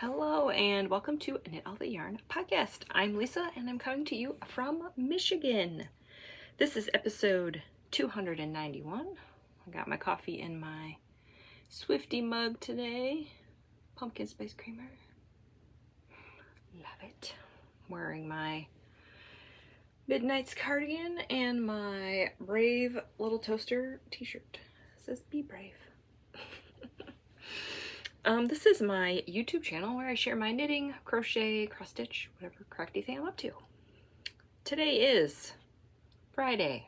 Hello and welcome to Knit All the Yarn podcast. I'm Lisa and I'm coming to you from Michigan. This is episode 291. I got my coffee in my Swifty mug today. Pumpkin spice creamer. Love it. I'm wearing my Midnight's cardigan and my Brave Little Toaster t-shirt. It says be brave. This is my YouTube channel where I share my knitting, crochet, cross stitch, whatever crafty thing I'm up to. Today is Friday,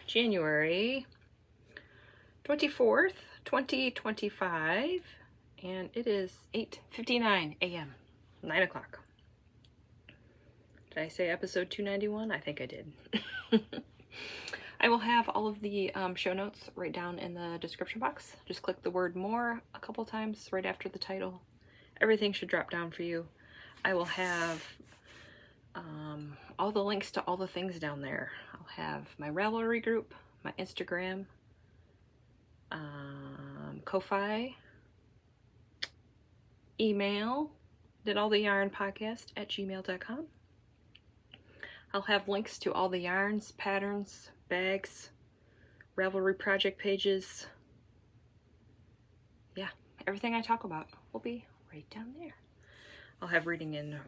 January 24th, 2025, and it is 8:59 a.m., 9 o'clock. Did I say episode 291? I think I did. I will have all of the show notes right down in the description box. Just click the word more a couple times right after the title. Everything should drop down for you. I will have all the links to all the things down there. I'll have my Ravelry group, my Instagram, Ko-Fi, email, knitalltheyarnpodcast@gmail.com. I'll have links to all the yarns, patterns, bags, Ravelry project pages. Yeah, everything I talk about will be right down there. I'll have reading and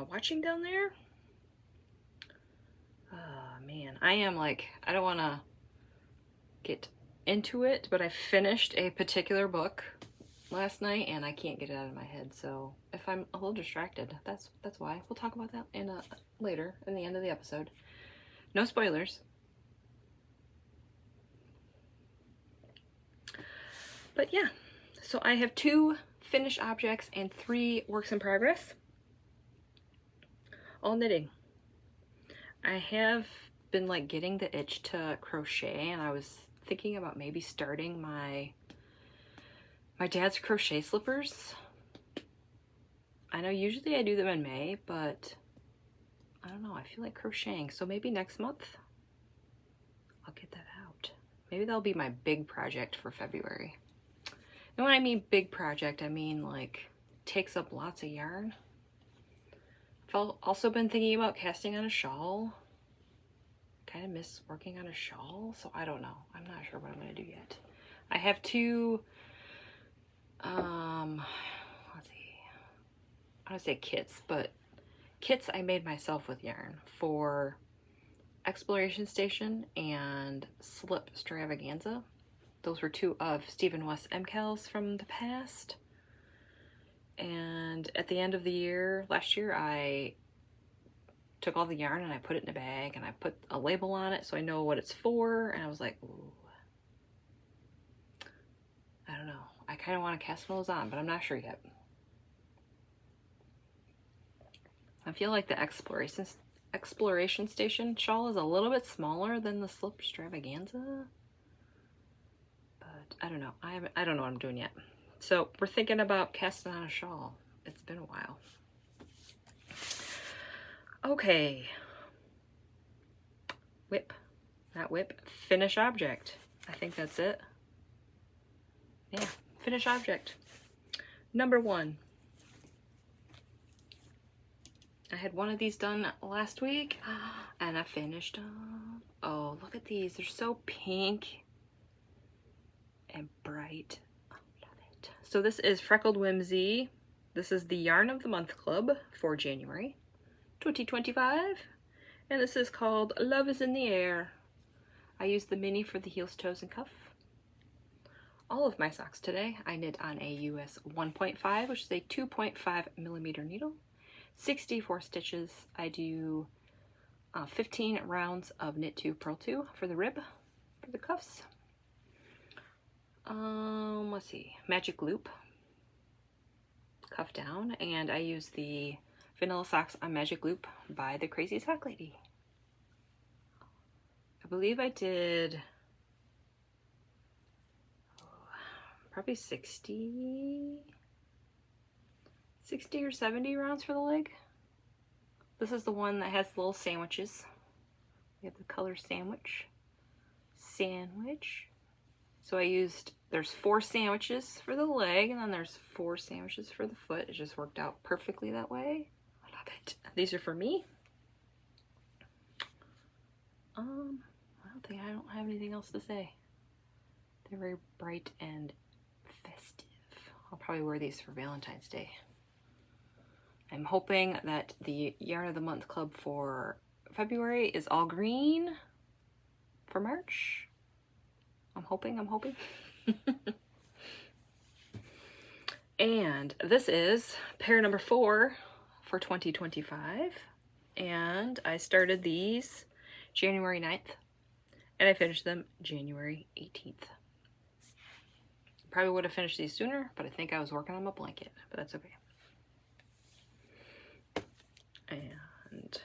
watching down there. Oh man, I am like, I don't want to get into it, but I finished a particular book last night and I can't get it out of my head. So if I'm a little distracted, that's why. We'll talk about that in later in the end of the episode. No spoilers. But yeah, so I have 2 finished objects and 3 works in progress, all knitting. I have been like getting the itch to crochet, and I was thinking about maybe starting my dad's crochet slippers. I know usually I do them in May, but I don't know, I feel like crocheting, so maybe next month I'll get that out. Maybe that'll be my big project for February. And when I mean big project, I mean like takes up lots of yarn. I've also been thinking about casting on a shawl. Kind of miss working on a shawl, so I don't know. I'm not sure what I'm going to do yet. I have 2, let's see, I want to say kits, but kits I made myself with yarn for Exploration Station and Slip Stravaganza. Those were 2 of Stephen West's MCALs from the past. And at the end of the year, last year, I took all the yarn and I put it in a bag and I put a label on it so I know what it's for. And I was like, ooh, I don't know. I kind of want to cast those on, but I'm not sure yet. I feel like the Exploration Station shawl is a little bit smaller than the Slip Stravaganza. I don't know. I don't know what I'm doing yet. So we're thinking about casting on a shawl. It's been a while. Okay. Finish object. I think that's it. Yeah, finish object. Number 1. I had one of these done last week and I finished them. Oh, look at these. They're so pink and bright. Oh, love it. So this is Freckled Whimsy. This is the Yarn of the Month Club for January 2025. And this is called Love is in the Air. I used the mini for the heels, toes, and cuff. All of my socks today I knit on a US 1.5, which is a 2.5 millimeter needle. 64 stitches. I do 15 rounds of knit 2, purl 2 for the rib, for the cuffs. Let's see, magic loop, cuff down, and I use the vanilla socks on magic loop by the Crazy Sock Lady. I believe I did probably 60 or 70 rounds for the leg. This is the one that has little sandwiches. We have the color sandwich. So I used there's 4 sandwiches for the leg, and then there's 4 sandwiches for the foot. It just worked out perfectly that way. I love it. These are for me. I don't have anything else to say. They're very bright and festive. I'll probably wear these for Valentine's Day. I'm hoping that the Yarn of the Month Club for February is all green for March. I'm hoping. And this is pair number 4 for 2025. And I started these January 9th. And I finished them January 18th. Probably would have finished these sooner, but I think I was working on my blanket, but that's okay. And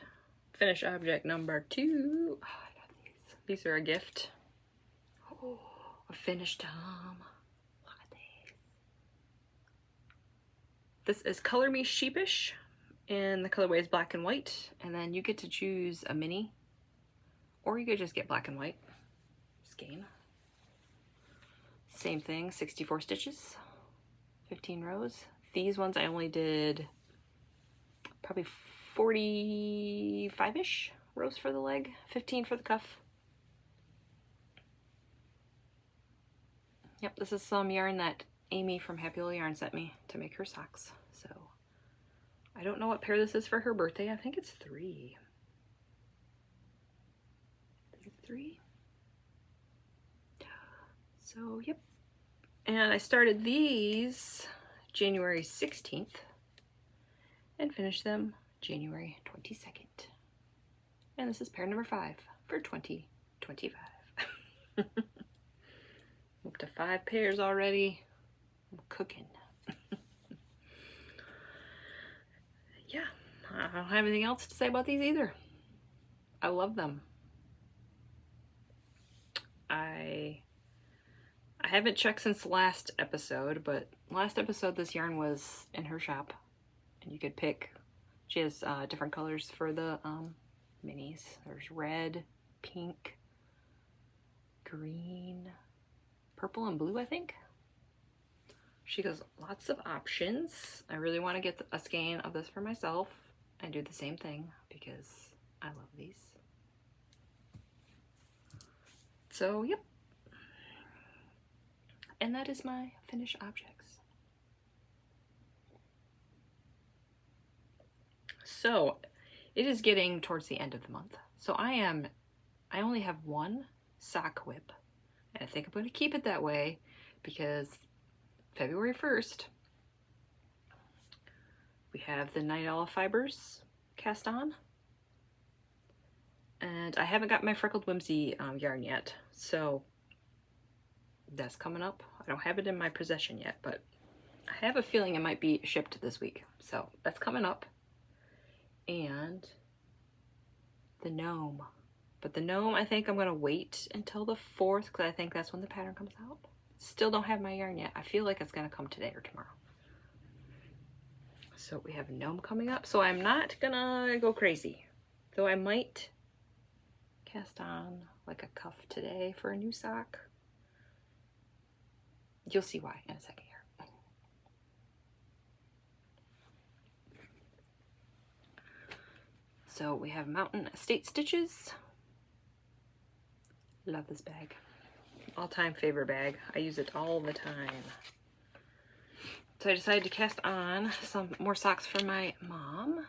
finish object number 2. Oh, I got these. These are a gift. Oh, I finished them. Look at these. This is Color Me Sheepish, and the colorway is black and white. And then you get to choose a mini, or you could just get black and white skein. Same thing, 64 stitches, 15 rows. These ones I only did probably 45-ish rows for the leg, 15 for the cuff. Yep, this is some yarn that Amy from Happy Little Yarn sent me to make her socks. So I don't know what pair this is for her birthday. I think it's 3. I think it's 3. So, yep. And I started these January 16th and finished them January 22nd. And this is pair number 5 for 2025. Up to 5 pairs already. I'm cooking. Yeah, I don't have anything else to say about these either. I love them. I haven't checked since last episode, but last episode this yarn was in her shop, and you could pick. She has different colors for the minis. There's red, pink, green, purple, and blue, I think. She has lots of options. I really want to get a skein of this for myself and do the same thing because I love these. So, yep. And that is my finished objects. So it is getting towards the end of the month. So I only have 1 sock whip. And I think I'm going to keep it that way because February 1st, we have the Night Owl Fibers cast on. And I haven't got my Freckled Whimsy yarn yet. So that's coming up. I don't have it in my possession yet, but I have a feeling it might be shipped this week. So that's coming up. And the gnome. But the gnome, I think I'm going to wait until the 4th because I think that's when the pattern comes out. Still don't have my yarn yet. I feel like it's going to come today or tomorrow. So we have gnome coming up. So I'm not going to go crazy. Though I might cast on like a cuff today for a new sock. You'll see why in a second here. So we have Mountain Estate Stitches. Love this bag. All-time favorite bag. I use it all the time. So I decided to cast on some more socks for my mom.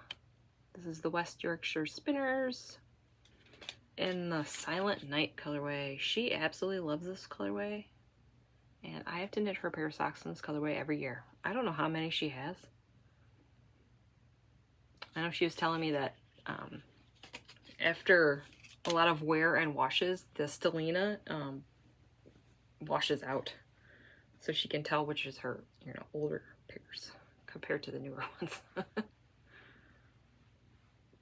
This is the West Yorkshire Spinners in the Silent Night colorway. She absolutely loves this colorway. And I have to knit her a pair of socks in this colorway every year. I don't know how many she has. I know she was telling me that after a lot of wear and washes, the Stellina washes out. So she can tell which is her, older pairs compared to the newer ones.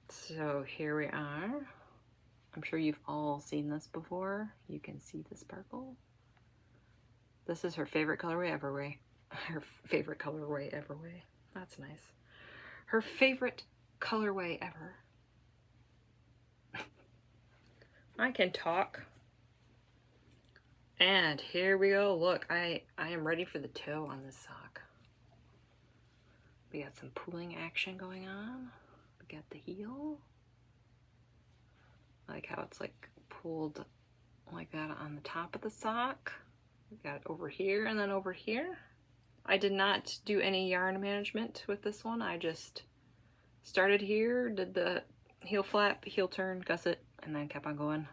So here we are. I'm sure you've all seen this before. You can see the sparkle. This is her favorite colorway ever. Her favorite colorway ever. That's nice. Her favorite colorway ever. I can talk. And here we go. Look, I am ready for the toe on this sock. We got some pulling action going on. We got the heel. I like how it's like pulled like that on the top of the sock. We got it over here and then over here. I did not do any yarn management with this one. I just started here, did the heel flap, heel turn, gusset, and then kept on going.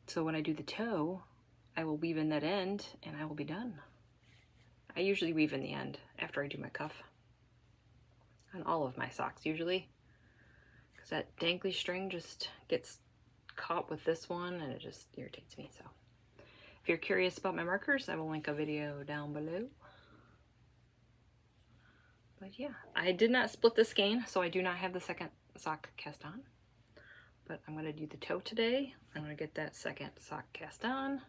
So when I do the toe, I will weave in that end and I will be done. I usually weave in the end after I do my cuff on all of my socks usually, because that dangly string just gets caught with this one and it just irritates me. So if you're curious about my markers, I will link a video down below. But yeah, I did not split the skein, so I do not have the second sock cast on. But I'm going to do the toe today. I'm going to get that second sock cast on.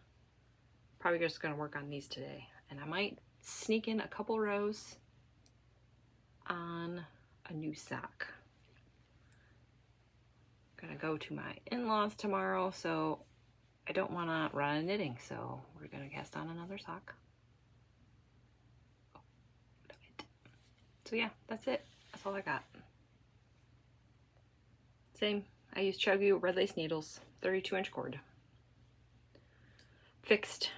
Probably just going to work on these today. And I might sneak in a couple rows on a new sock. I'm going to go to my in-laws tomorrow, so I don't want to run out of knitting. So we're going to cast on another sock. So yeah, that's it. That's all I got. Same. I use Chiaogoo red lace needles, 32-inch cord. Fixed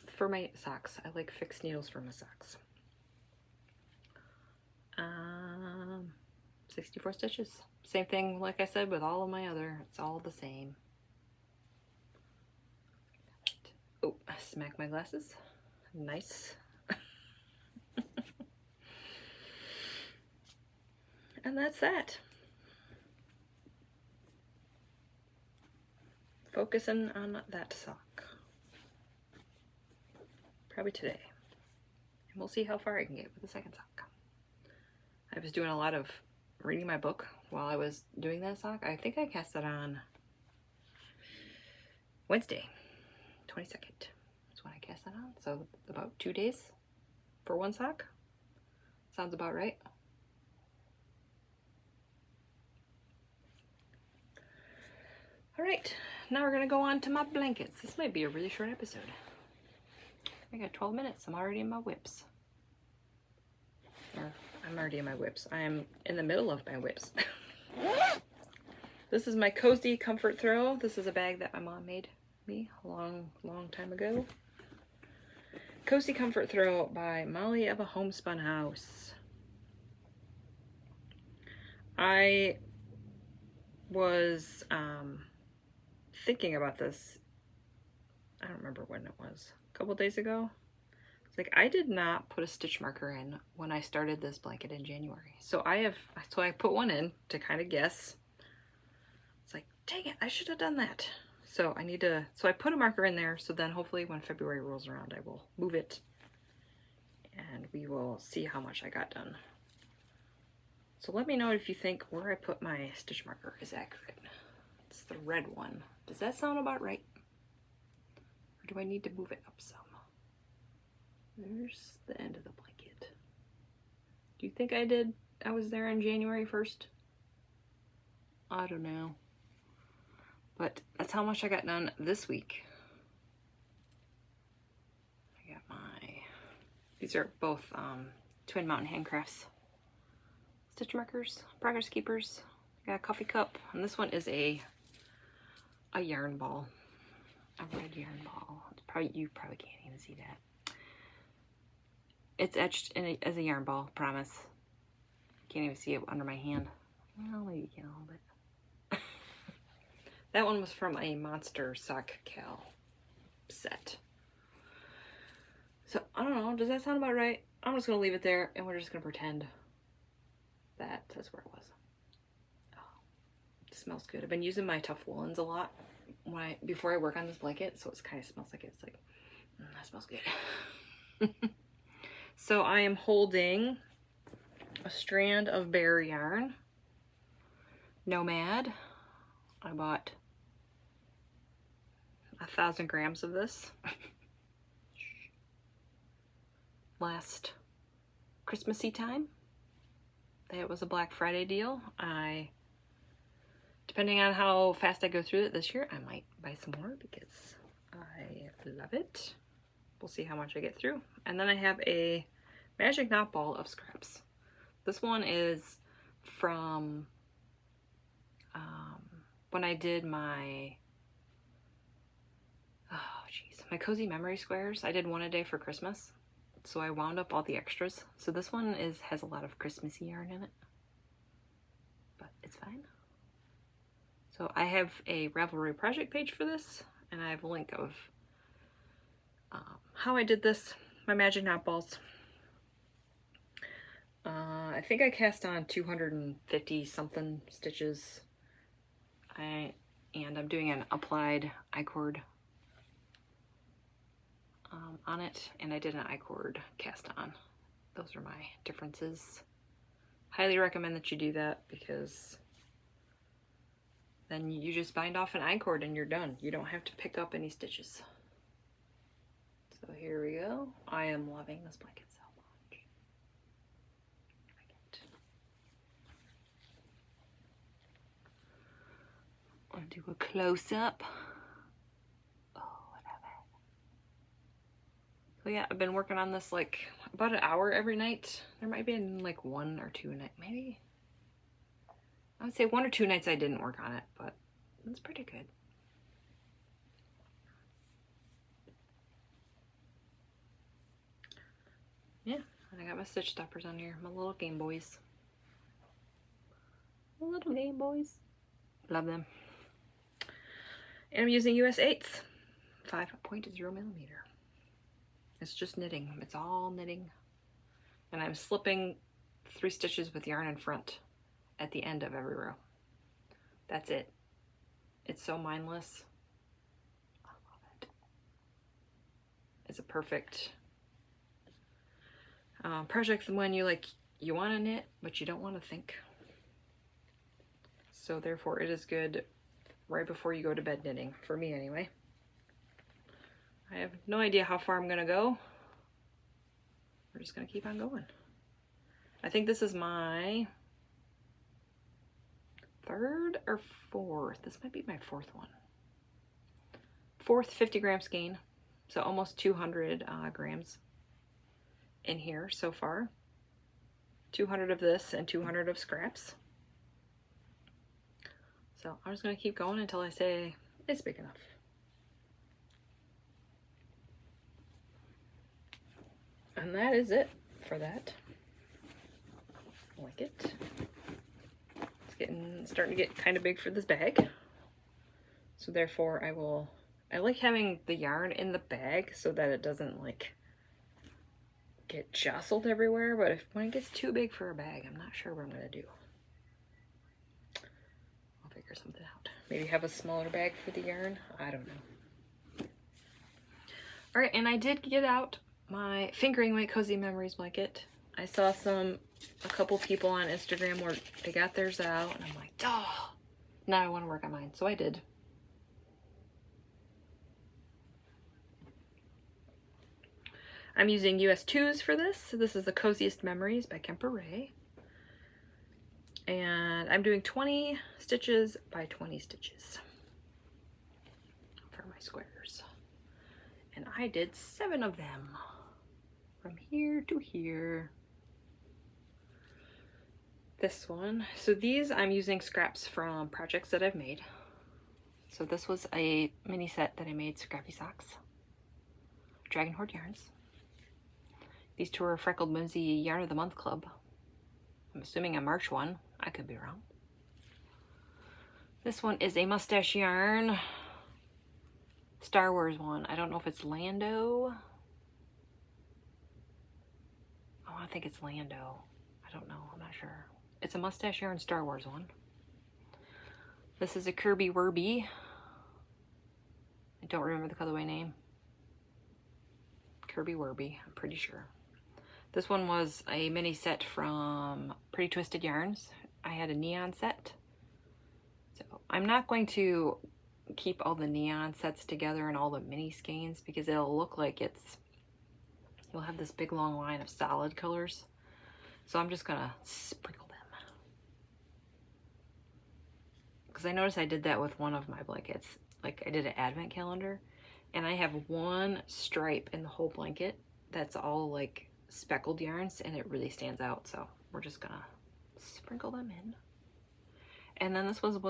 for my socks. I like fixed needles for my socks. 64 stitches. Same thing, like I said, with all of my other. It's all the same. Oh, I smacked my glasses. Nice. And that's that. Focusing on that sock. Probably today. And we'll see how far I can get with the second sock. I was doing a lot of reading my book while I was doing that sock. I think I cast it on Wednesday, 22nd. That's when I cast it on. So about 2 days for one sock. Sounds about right. All right, now we're gonna go on to my blankets. This might be a really short episode. I got 12 minutes. I'm already in my whips. Or I'm already in my whips. I'm in the middle of my whips. This is my Cozy Comfort Throw. This is a bag that my mom made me a long time ago. Cozy Comfort Throw by Molly of a Homespun House. I was thinking about this, I don't remember when it was, a couple days ago. It's like I did not put a stitch marker in when I started this blanket in January. So I put one in to kind of guess. It's like, dang it, I should have done that. So I put a marker in there, so then hopefully when February rolls around I will move it and we will see how much I got done. So let me know if you think where I put my stitch marker is accurate. It's the red one. Does that sound about right? Or do I need to move it up some? There's the end of the blanket. Do you think I was there on January 1st? I don't know. But that's how much I got done this week. I got these are both Twin Mountain Handcrafts stitch markers, progress keepers. I got a coffee cup, and this one is a yarn ball, a red yarn ball. You probably can't even see that. It's etched as a yarn ball, promise. Can't even see it under my hand. Well, maybe you can a little bit. That one was from a Monster Sock Cal set. So, I don't know, does that sound about right? I'm just gonna leave it there, and we're just gonna pretend that's where it was. Oh, it smells good. I've been using my tough woolens a lot before I work on this blanket, so it kind of smells like it's like, that smells good. So I am holding a strand of bear yarn, Nomad. I bought 1,000 grams of this last Christmassy time. It was a Black Friday deal. Depending on how fast I go through it this year, I might buy some more because I love it. We'll see how much I get through. And then I have a magic knot ball of scraps. This one is from when I did my my cozy memory squares. I did one a day for Christmas, so I wound up all the extras. So this one has a lot of Christmassy yarn in it, but it's fine. So I have a Ravelry project page for this, and I have a link of how I did this, my magic knot balls. I think I cast on 250 something stitches. And I'm doing an applied I-cord on it, and I did an I-cord cast on. Those are my differences. Highly recommend that you do that, because then you just bind off an I-cord and you're done. You don't have to pick up any stitches. So here we go. I am loving this blanket so much. I'll do a close-up. Oh, I love it. So yeah, I've been working on this like about an hour every night. There might be like 1 or 2 nights, maybe. I would say 1 or 2 nights I didn't work on it, but it's pretty good. Yeah, and I got my stitch stoppers on here, my little Game Boys. My little Game Boys. Love them. And I'm using US 8s, 5.0 millimeter. It's just knitting. It's all knitting. And I'm slipping 3 stitches with yarn in front at the end of every row. That's it. It's so mindless. I love it. It's a perfect project when you want to knit, but you don't want to think. So therefore it is good right before you go to bed knitting, for me anyway. I have no idea how far I'm gonna go. We're just gonna keep on going. I think this is my 3rd or 4th. This might be my 4th one. 4th 50 gram skein. So almost 200 grams in here so far. 200 of this and 200 of scraps. So I'm just gonna keep going until I say it's big enough. And that is it for that. I like it. It's starting to get kind of big for this bag. So therefore I like having the yarn in the bag so that it doesn't like get jostled everywhere, but when it gets too big for a bag, I'm not sure what I'm gonna do. I'll figure something out. Maybe have a smaller bag for the yarn. I don't know. All right, and I did get out my fingering weight cozy memories blanket. I saw a couple people on Instagram where they got theirs out, and I'm like, oh, now I want to work on mine. So I did. I'm using US 2s for this. So this is the Coziest Memories by Empyrean. And I'm doing 20 stitches by 20 stitches for my squares. And I did 7 of them from here to here. This one. So these I'm using scraps from projects that I've made. So this was a mini set that I made, Scrappy Socks. Dragon Horde yarns. These 2 are Freckled Whimsy Yarn of the Month Club. I'm assuming a March one. I could be wrong. This one is a mustache yarn. Star Wars one. I don't know if it's Lando. Oh, I think it's Lando. I don't know. I'm not sure. It's a mustache yarn Star Wars one. This is a Kirby Werby. I don't remember the colorway name. Kirby Werby, I'm pretty sure. This one was a mini set from Pretty Twisted Yarns. I had a neon set. So I'm not going to keep all the neon sets together and all the mini skeins because it'll look like you'll have this big long line of solid colors. So I'm just gonna sprinkle them. Because I noticed I did that with one of my blankets. Like I did an advent calendar And I have one stripe in the whole blanket that's all like speckled yarns, and it really stands out. So we're just gonna sprinkle them in. And then this one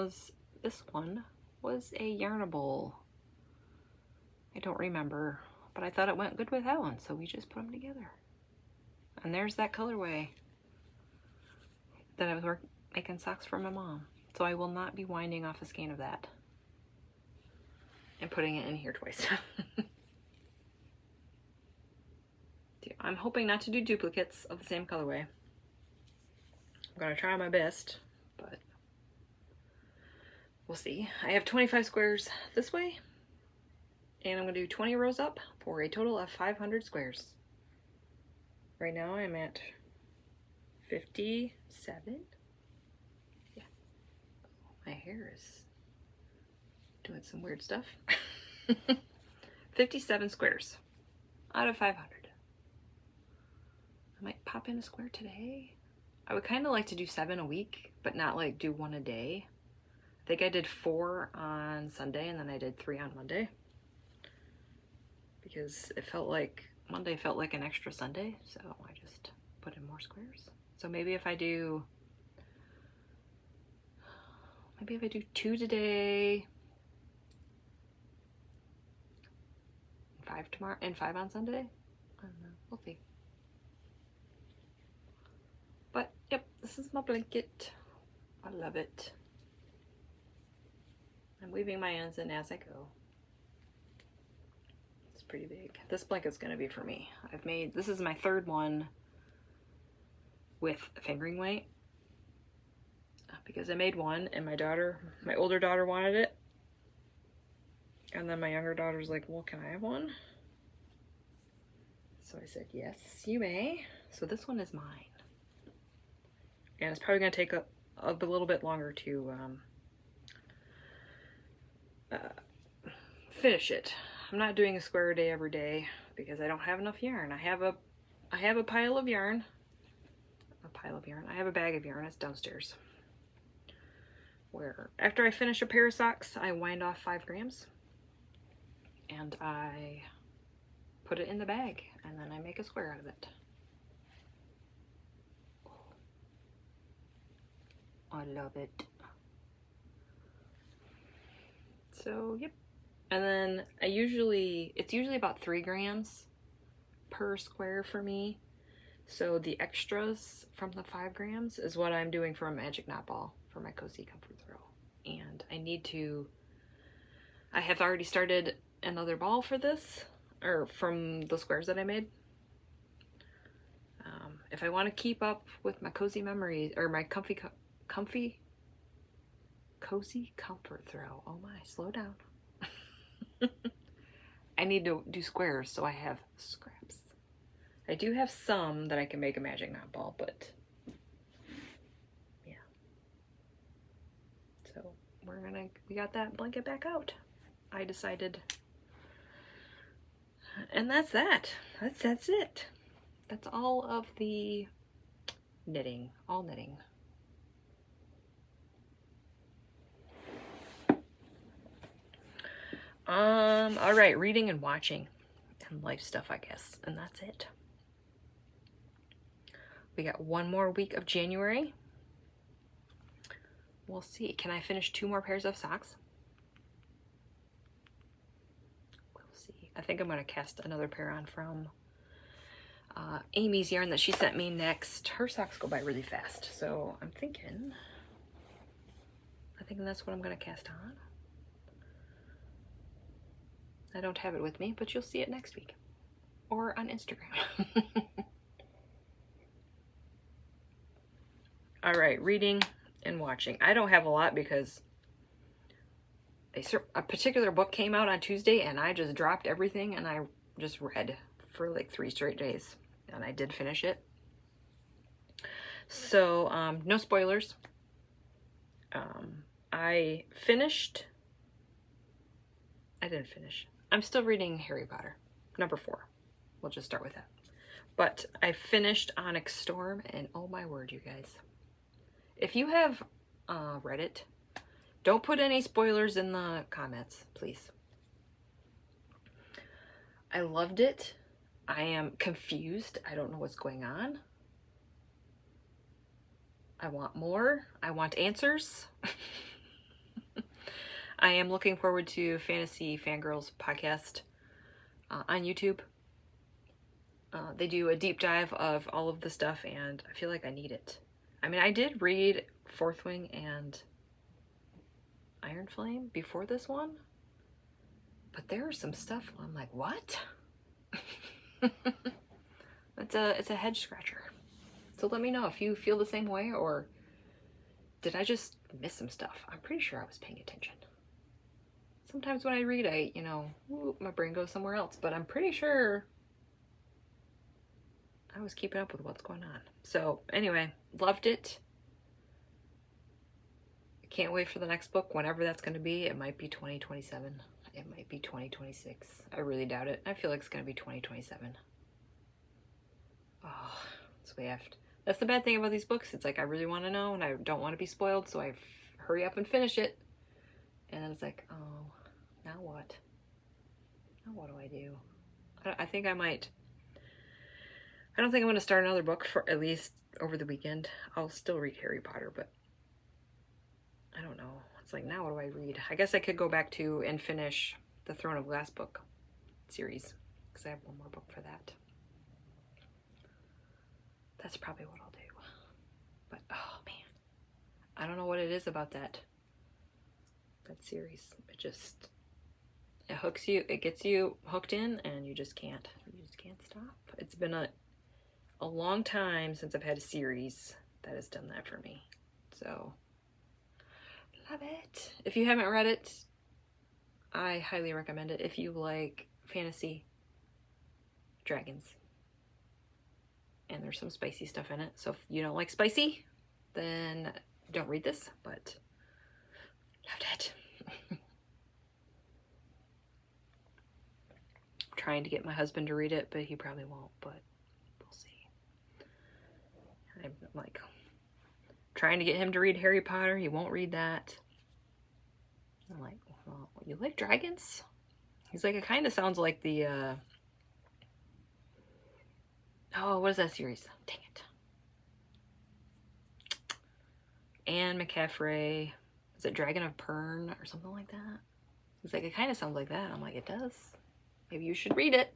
was a Yarnable. I don't remember, but I thought it went good with that one, so we just put them together. And there's that colorway that I was making socks for my mom. So I will not be winding off a skein of that and putting it in here twice. I'm hoping not to do duplicates of the same colorway. I'm gonna try my best, but we'll see. I have 25 squares this way, and I'm gonna do 20 rows up for a total of 500 squares. Right now I'm at 57. Yeah. My hair is doing some weird stuff. 57 squares out of 500. I might pop in a square today. I would kind of like to do 7 a week, but not like do 1 a day. I think I did 4 on Sunday, and then I did 3 on Monday, because it felt like Monday felt like an extra Sunday, so I just put in more squares. So maybe if I do 2 today, 5 tomorrow, and 5 on Sunday. I don't know. We'll see. But yep, this is my blanket. I love it. I'm weaving my ends in as I go. It's pretty big. This blanket's gonna be for me. This is my 3rd one with fingering weight, because I made one and my older daughter wanted it. And then my younger daughter's like, well, can I have one? So I said, yes, you may. So this one is mine. And it's probably going to take a little bit longer to finish it. I'm not doing a square a day every day because I don't have enough yarn. I have a pile of yarn. I have a bag of yarn. It's downstairs. Where after I finish a pair of socks, I wind off 5 grams. And I put it in the bag, and then I make a square out of it. I love it. So, yep. And then it's usually about 3 grams per square for me. So the extras from the 5 grams is what I'm doing for a magic knot ball for my cozy comfort throw. And I have already started another ball for this, or from the squares that I made. If I want to keep up with my cozy memories, or my cozy comfort throw. Oh my, slow down. I need to do squares, so I have scraps. I do have some that I can make a magic knot ball, but yeah. So we got that blanket back out. I decided, and that's that. That's it. That's all of the knitting, all knitting. All right, reading and watching and life stuff, I guess, and that's it. We got 1 more week of January. We'll see. Can I finish 2 more pairs of socks? We'll see. I think I'm going to cast another pair on from Amy's yarn that she sent me next. Her socks go by really fast, so I think that's what I'm going to cast on. I don't have it with me, but you'll see it next week or on Instagram. All right, reading and watching. I don't have a lot because a particular book came out on Tuesday and I just dropped everything and I just read for like 3 straight days, and I did finish it. So no spoilers. I didn't finish. I'm still reading Harry Potter, number 4. We'll just start with that. But I finished Onyx Storm, and oh my word, you guys. If you have read it, don't put any spoilers in the comments, please. I loved it. I am confused. I don't know what's going on. I want more. I want answers. I am looking forward to Fantasy Fangirls podcast on YouTube. They do a deep dive of all of the stuff, and I feel like I need it. I mean, I did read Fourth Wing and Iron Flame before this one, but there is some stuff where I'm like, what? It's a head scratcher. So let me know if you feel the same way, or did I just miss some stuff? I'm pretty sure I was paying attention. Sometimes when I read, my brain goes somewhere else, but I'm pretty sure I was keeping up with what's going on. So anyway, loved it. Can't wait for the next book, whenever that's going to be. It might be 2027. It might be 2026. I really doubt it. I feel like it's going to be 2027. Oh, so that's the bad thing about these books. It's like I really want to know, and I don't want to be spoiled, so I hurry up and finish it. And then it's like, oh, now what? Now what do I do? I think I might. I don't think I'm going to start another book for at least over the weekend. I'll still read Harry Potter, but I don't know. It's like, now what do I read? I guess I could go back to and finish the Throne of Glass book series, because I have one more book for that. That's probably what I'll do. But, oh man, I don't know what it is about that series. It hooks you, it gets you hooked in, and you just can't stop. It's been a long time since I've had a series that has done that for me. So, love it. If you haven't read it, I highly recommend it. If you like fantasy, dragons, and there's some spicy stuff in it. So if you don't like spicy, then don't read this, but loved it. I'm trying to get my husband to read it, but he probably won't, but we'll see. I'm like trying to get him to read Harry Potter. He won't read that. I'm like, well, you like dragons? He's like, it kind of sounds like the, oh, what is that series? Dang it. Anne McCaffrey. Is it Dragon of Pern or something like that? He's like, it kind of sounds like that. I'm like, it does. Maybe you should read it.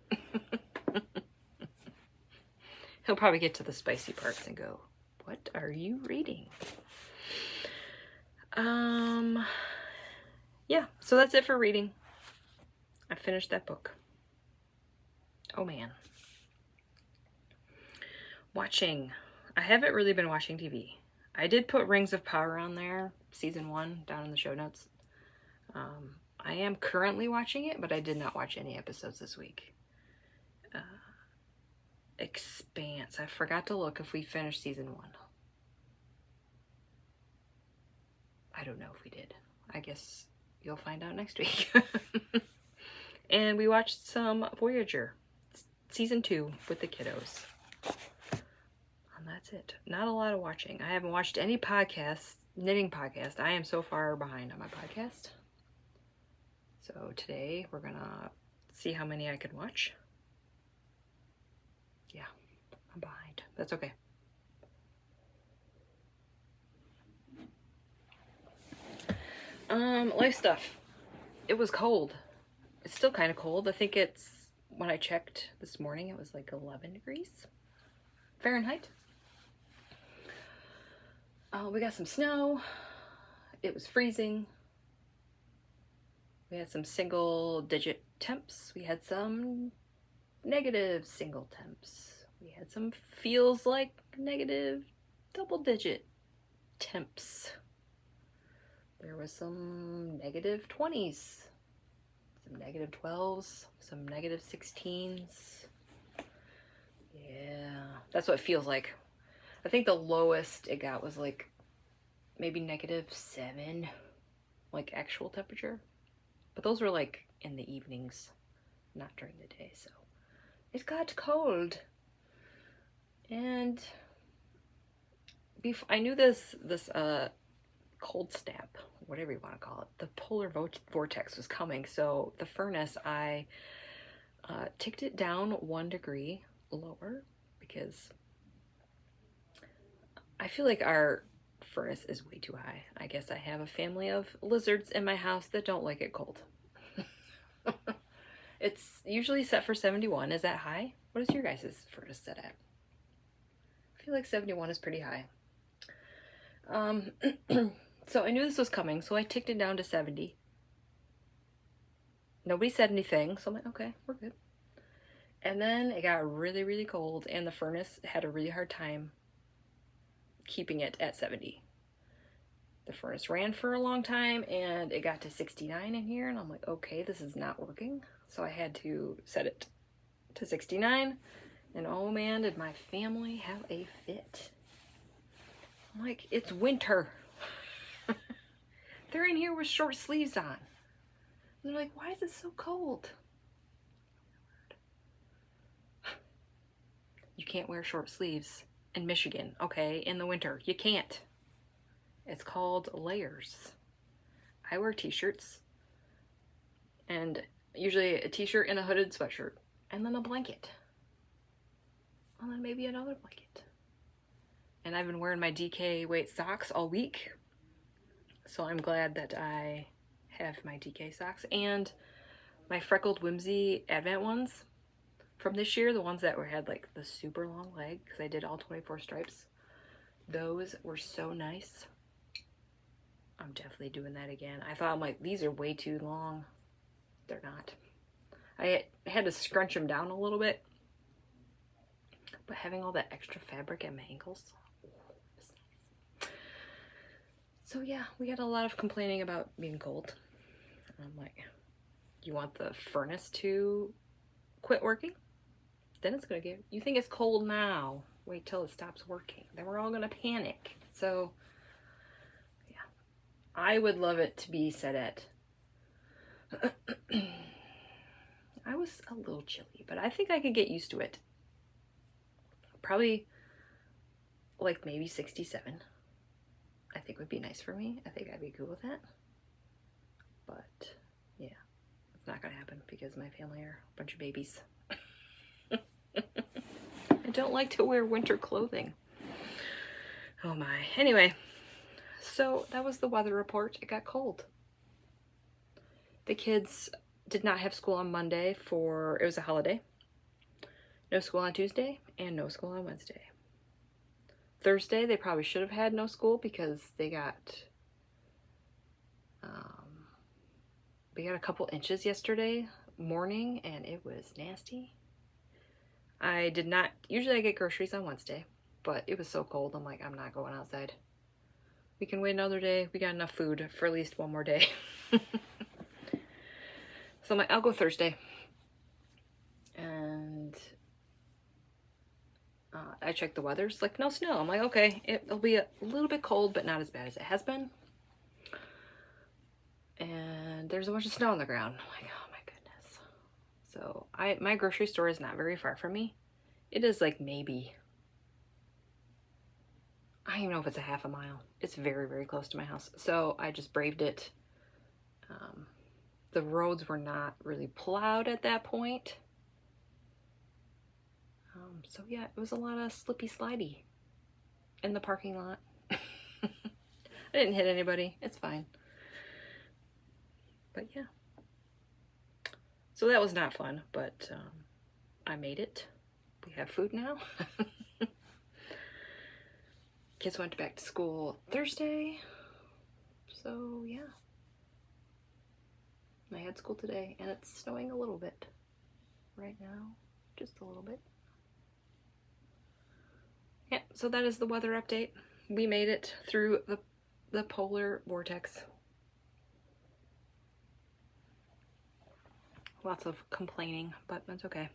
He'll probably get to the spicy parts and go, what are you reading? Yeah, so that's it for reading. I finished that book. Oh man. Watching. I haven't really been watching TV. I did put Rings of Power on there, season 1, down in the show notes. I am currently watching it, but I did not watch any episodes this week. Expanse. I forgot to look if we finished season 1. I don't know if we did. I guess you'll find out next week. And we watched some Voyager, season 2 with the kiddos. And that's it. Not a lot of watching. I haven't watched any podcasts, knitting podcast. I am so far behind on my podcast. So today we're gonna see how many I can watch. Yeah, I'm behind. That's okay. Life stuff. It was cold. It's still kind of cold. I think it's, when I checked this morning, it was like 11 degrees Fahrenheit. We got some snow. It was freezing. We had some single digit temps. We had some negative single temps. We had some feels like negative double digit temps. There was some negative 20s, some negative 12s, some negative 16s. Yeah, that's what it feels like. I think the lowest it got was like maybe -7, like actual temperature. But those were like in the evenings, not during the day. So it got cold. And I knew this cold snap, whatever you want to call it, the polar vortex was coming. So the furnace, I Ticked it down 1 degree lower because I feel like our furnace is way too high. I guess I have a family of lizards in my house that don't like it cold. It's usually set for 71. Is that high? What is your guys' furnace set at? I feel like 71 is pretty high. So I knew this was coming, so I ticked it down to 70. Nobody said anything, so I'm like, okay, we're good. And then it got really, really cold, and the furnace had a really hard time keeping it at 70. The furnace ran for a long time, and it got to 69 in here, and I'm like, okay, this is not working. So I had to set it to 69, and oh man, did my family have a fit. I'm like, it's winter. They're in here with short sleeves on. And they're like, why is it so cold? You can't wear short sleeves in Michigan, okay, in the winter. You can't. It's called layers. I wear t-shirts, and usually a t-shirt and a hooded sweatshirt, and then a blanket, and then maybe another blanket. And I've been wearing my DK weight socks all week, so I'm glad that I have my DK socks and my Freckled Whimsy Advent ones from this year, the ones that had like the super long leg, because I did all 24 stripes. Those were so nice. I'm definitely doing that again. I thought, I'm like, these are way too long. They're not. I had to scrunch them down a little bit, but having all that extra fabric at my ankles, was nice. So yeah, we had a lot of complaining about being cold. I'm like, you want the furnace to quit working? Then it's gonna get, you think it's cold now, wait till it stops working. Then we're all gonna panic. So yeah, I would love it to be set at, I was a little chilly, but I think I could get used to it. Probably like maybe 67. I think would be nice for me. I think I'd be cool with that. But yeah, it's not gonna happen because my family are a bunch of babies. I don't like to wear winter clothing. Oh my. Anyway, so that was the weather report. It got cold. The kids did not have school on Monday it was a holiday. No school on Tuesday and no school on Wednesday. Thursday, they probably should have had no school because we got a couple inches yesterday morning and it was nasty. I did not, usually I get groceries on Wednesday, but it was so cold, I'm like, I'm not going outside. We can wait another day. We got enough food for at least one more day. So I'm like, I'll go Thursday. And I checked the weather. It's like, no snow. I'm like, okay, it'll be a little bit cold, but not as bad as it has been. And there's a bunch of snow on the ground. I'm like, oh my goodness. So my grocery store is not very far from me. It is like maybe, I don't even know if it's a half a mile. It's very, very close to my house. So I just braved it. The roads were not really plowed at that point. So yeah, it was a lot of slippy slidey in the parking lot. I didn't hit anybody. It's fine. But yeah. So that was not fun, but I made it. We have food now. Kids went back to school Thursday. So yeah. I had school today and it's snowing a little bit right now. Just a little bit. Yeah, so that is the weather update. We made it through the polar vortex. Lots of complaining, but that's okay.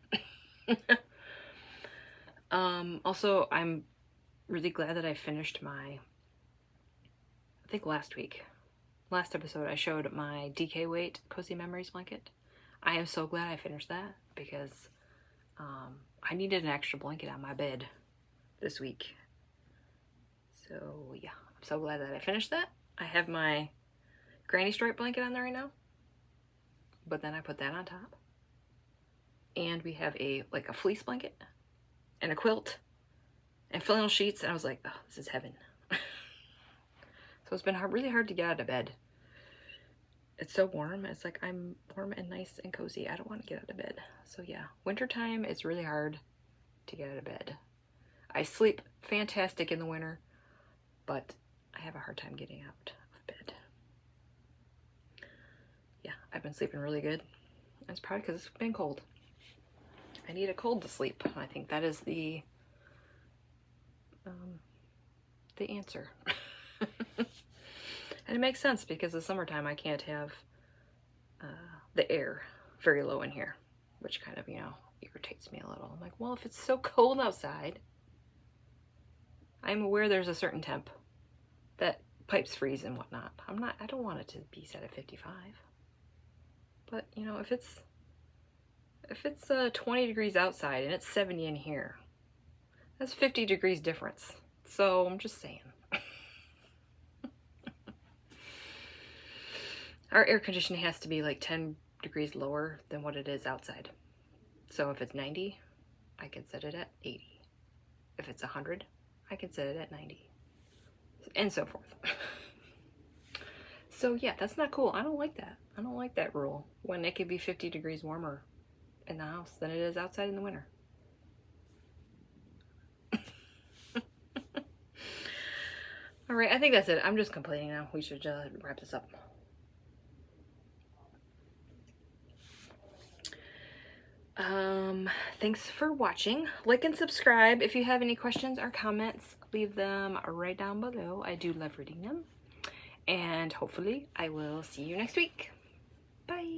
Also, I'm really glad that I finished I think last episode, I showed my DK weight Cozy Memories blanket. I am so glad I finished that because I needed an extra blanket on my bed this week. So yeah, I'm so glad that I finished that. I have my granny stripe blanket on there right now, but then I put that on top. and we have a fleece blanket and a quilt and flannel sheets, and I was like, oh, this is heaven. So it's been really hard to get out of bed. It's so warm. It's like I'm warm and nice and cozy. I don't want to get out of bed. So yeah, wintertime, it's really hard to get out of bed. I sleep fantastic in the winter, but I have a hard time getting out of bed. Yeah, I've been sleeping really good. It's probably because it's been cold. I need a cold to sleep. I think that is the answer. And it makes sense because the summertime I can't have the air very low in here, which kind of, you know, irritates me a little. I'm like, well, if it's so cold outside, I'm aware there's a certain temp that pipes freeze and whatnot. I don't want it to be set at 55. But, you know, if it's 20 degrees outside and it's 70 in here, that's 50 degrees difference. So I'm just saying. Our air conditioning has to be like 10 degrees lower than what it is outside. So if it's 90, I can set it at 80. If it's 100, I can set it at 90. And so forth. So yeah, that's not cool. I don't like that. I don't like that rule when it could be 50 degrees warmer in the house than it is outside in the winter. All right, I think that's it. I'm just complaining now. We should wrap this up. Thanks for watching. Like and subscribe. If you have any questions or comments, leave them right down below. I do love reading them. And hopefully I will see you next week. Bye.